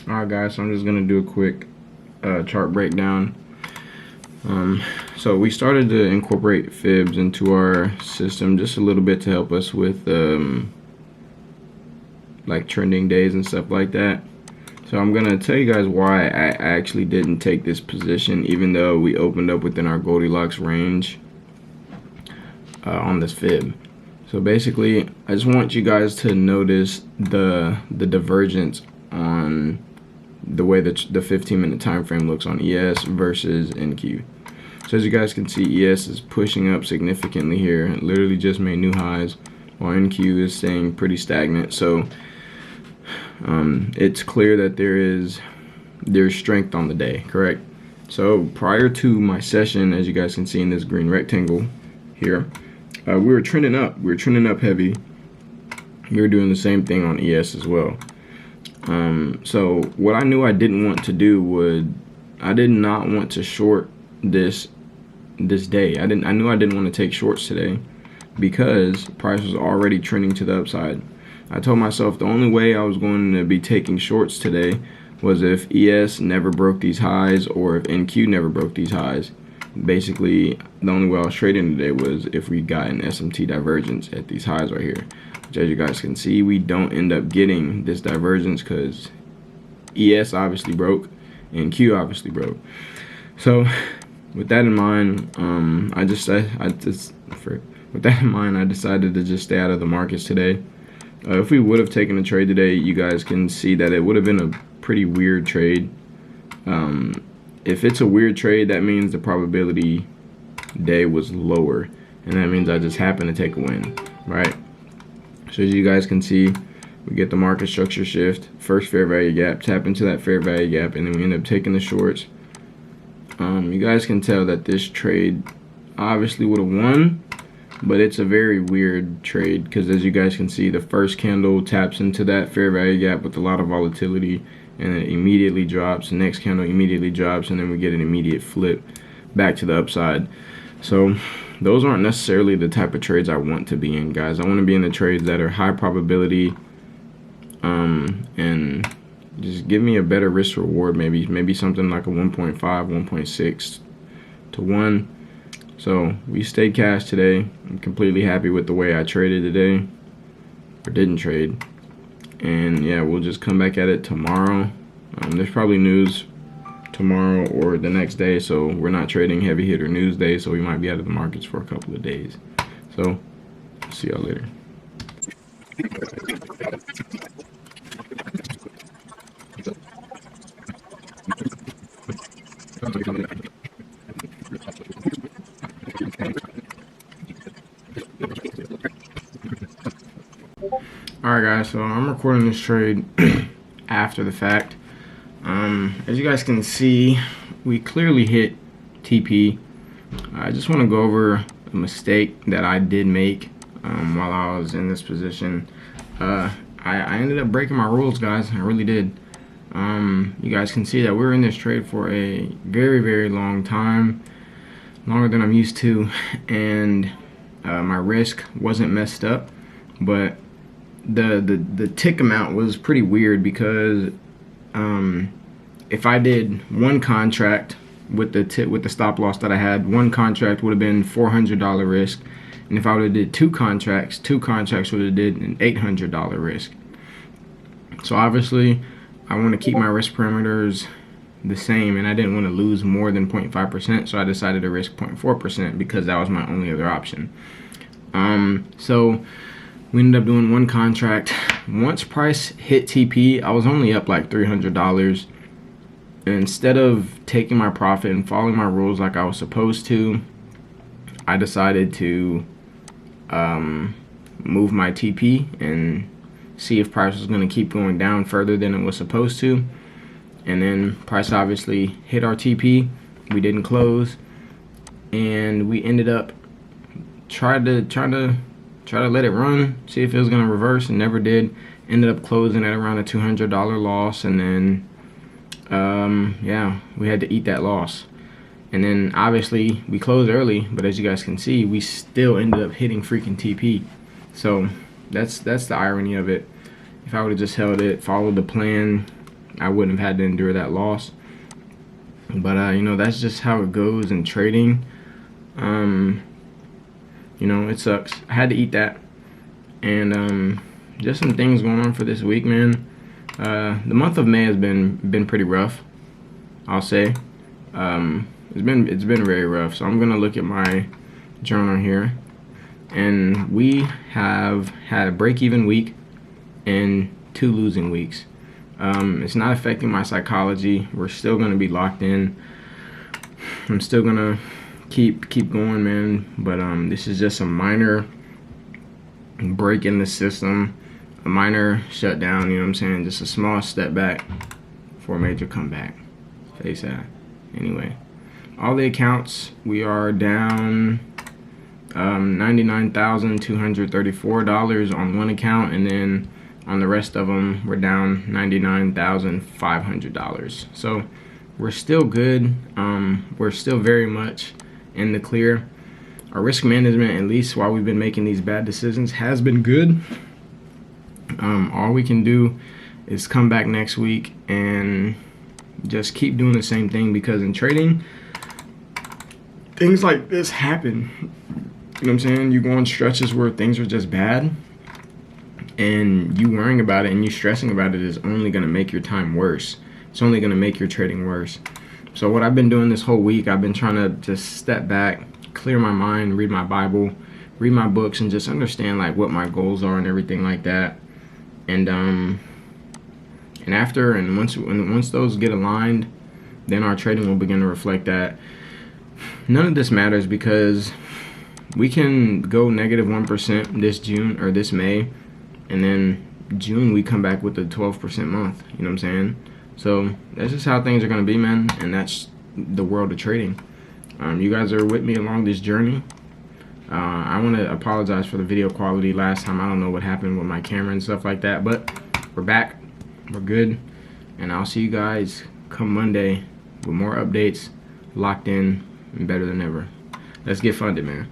Alright guys, so I'm just going to do a quick chart breakdown. So we started to incorporate fibs into our system just a little bit to help us with like trending days and stuff like that. So I'm going to tell you guys why I actually didn't take this position even though we opened up within our Goldilocks range on this fib. So basically, I just want you guys to notice the divergence on the way that the 15-minute time frame looks on ES versus NQ. So as you guys can see, ES is pushing up significantly here. It literally just made new highs, while NQ is staying pretty stagnant. So it's clear that there's strength on the day, correct? So prior to my session, as you guys can see in this green rectangle here, we were trending up. We were trending up heavy. We were doing the same thing on ES as well. So what I knew I didn't want to do I did not want to short this day. I knew I didn't want to take shorts today because price was already trending to the upside. I told myself the only way I was going to be taking shorts today was if ES never broke these highs or if NQ never broke these highs. Basically, the only way I was trading today was if we got an SMT divergence at these highs right here. Which, as you guys can see, we don't end up getting this divergence because ES obviously broke and Q obviously broke. So with that in mind, I decided to just stay out of the markets today. If we would have taken a trade today, you guys can see that it would have been a pretty weird trade. If it's a weird trade, that means the probability day was lower, and that means I just happened to take a win, right? So as you guys can see, we get the market structure shift, first fair value gap, tap into that fair value gap, and then we end up taking the shorts. You guys can tell that this trade obviously would have won, but it's a very weird trade because as you guys can see, the first candle taps into that fair value gap with a lot of volatility and it immediately drops. The next candle immediately drops, and then we get an immediate flip back to the upside. So those aren't necessarily the type of trades I want to be in, guys. I want to be in the trades that are high probability and just give me a better risk reward, maybe something like a 1.5, 1.6 to 1. So we stayed cash today. I'm completely happy with the way I traded today, or didn't trade. And yeah, we'll just come back at it tomorrow. There's probably news tomorrow or the next day, so we're not trading heavy hitter news day, so we might be out of the markets for a couple of days. So see y'all later. Alright guys, so I'm recording this trade after the fact. As you guys can see, we clearly hit TP. I just want to go over a mistake that I did make while I was in this position. I ended up breaking my rules, guys. I really did. You guys can see that we were in this trade for a very, very long time, longer than I'm used to, and my risk wasn't messed up, but the tick amount was pretty weird because if I did one contract with the stop loss that I had, one contract would have been $400 risk, and if I would have did two contracts would have did an $800 risk. So obviously I want to keep my risk parameters the same, and I didn't want to lose more than 0.5%, so I decided to risk 0.4% because that was my only other option. So we ended up doing one contract. Once price hit TP, I was only up like $300. Instead of taking my profit and following my rules like I was supposed to, I decided to move my TP and see if price was going to keep going down further than it was supposed to. And then price obviously hit our TP. We didn't close, and we ended up try to let it run, see if it was going to reverse, and never did. Ended up closing at around a $200 loss, and then yeah, we had to eat that loss. And then obviously we closed early, but as you guys can see, we still ended up hitting freaking TP. So that's the irony of it. If I would have just held it, followed the plan, I wouldn't have had to endure that loss. But you know, that's just how it goes in trading. You know, it sucks. I had to eat that. And just some things going on for this week, man. The month of May has been pretty rough, I'll say. It's been very rough. So I'm gonna look at my journal here, and we have had a break-even week and 2 losing weeks. It's not affecting my psychology. We're still gonna be locked in. I'm still gonna keep going, man. But this is just a minor break in the system, a minor shutdown. You know what I'm saying? Just a small step back for a major comeback. Face that. Anyway, all the accounts, we are down $99,234 on one account, and then on the rest of them, we're down $99,500. So we're still good. We're still very much in the clear. Our risk management, at least while we've been making these bad decisions, has been good. All we can do is come back next week and just keep doing the same thing, because in trading, things like this happen. You know what I'm saying? You go on stretches where things are just bad, and you worrying about it and you stressing about it is only going to make your time worse. It's only going to make your trading worse. So what I've been doing this whole week, I've been trying to just step back, clear my mind, read my Bible, read my books, and just understand like what my goals are and everything like that. And once those get aligned, then our trading will begin to reflect that. None of this matters, because we can go negative 1% this June or this May, and then June we come back with a 12% month. You know what I'm saying? So that's just how things are going to be, man. And that's the world of trading. You guys are with me along this journey. I want to apologize for the video quality last time. I don't know what happened with my camera and stuff like that, but we're back. We're good. And I'll see you guys come Monday with more updates, locked in and better than ever. Let's get funded, man.